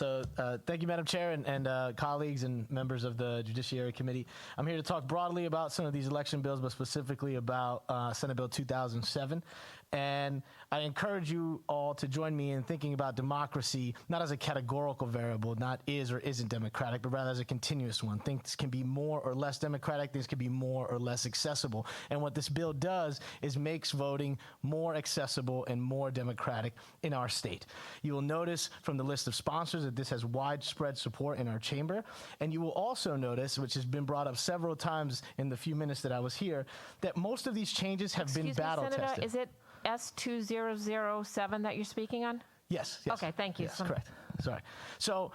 Thank you, Madam Chair, and colleagues and members of the Judiciary Committee. I'm here to talk broadly about some of these election bills, but specifically about Senate Bill 2007. And I encourage you all to join me in thinking about democracy, not as a categorical variable, not is or isn't democratic, but rather as a continuous one. Things can be more or less democratic, things can be more or less accessible. And what this bill does is makes voting more accessible and more democratic in our state. You will notice from the list of sponsors that this has widespread support in our chamber. And you will also notice, which has been brought up several times in the few minutes that I was here, that most of these changes have been battle tested. Senator, is it S2007 that you're speaking on? Yes. Okay, thank you. Yes, correct. Sorry. So,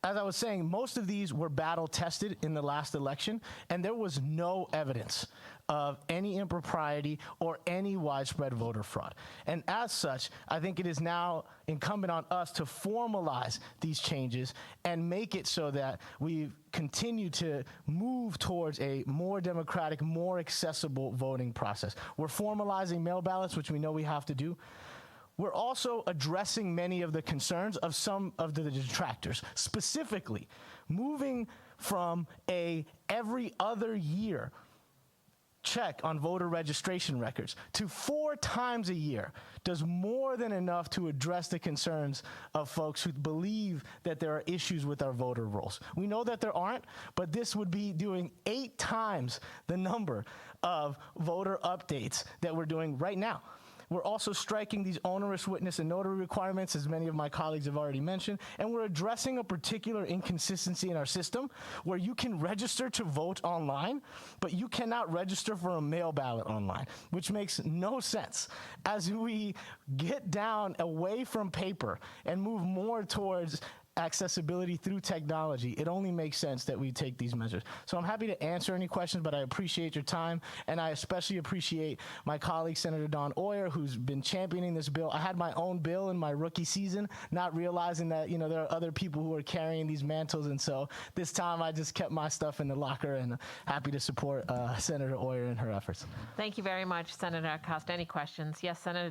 as I was saying, most of these were battle tested in the last election, and there was no evidence of any impropriety or any widespread voter fraud. And as such, I think it is now incumbent on us to formalize these changes and make it so that we continue to move towards a more democratic, more accessible voting process. We're formalizing mail ballots, which we know we have to do. We're also addressing many of the concerns of some of the detractors, specifically moving from a every other year check on voter registration records to 4 times a year does more than enough to address the concerns of folks who believe that there are issues with our voter rolls. We know that there aren't, but this would be doing 8 times the number of voter updates that we're doing right now. We're also striking these onerous witness and notary requirements, as many of my colleagues have already mentioned, and we're addressing a particular inconsistency in our system where you can register to vote online, but you cannot register for a mail ballot online, which makes no sense. As we get down away from paper and move more towards accessibility through technology, it only makes sense that we take these measures. So I'm happy to answer any questions, but I appreciate your time, and I especially appreciate my colleague, Senator Don Oyer, who's been championing this bill. I had my own bill in my rookie season, not realizing that, there are other people who are carrying these mantles, and so this time I just kept my stuff in the locker, and happy to support Senator Oyer in her efforts. Thank you very much, Senator Acosta. Any questions? Yes, Senator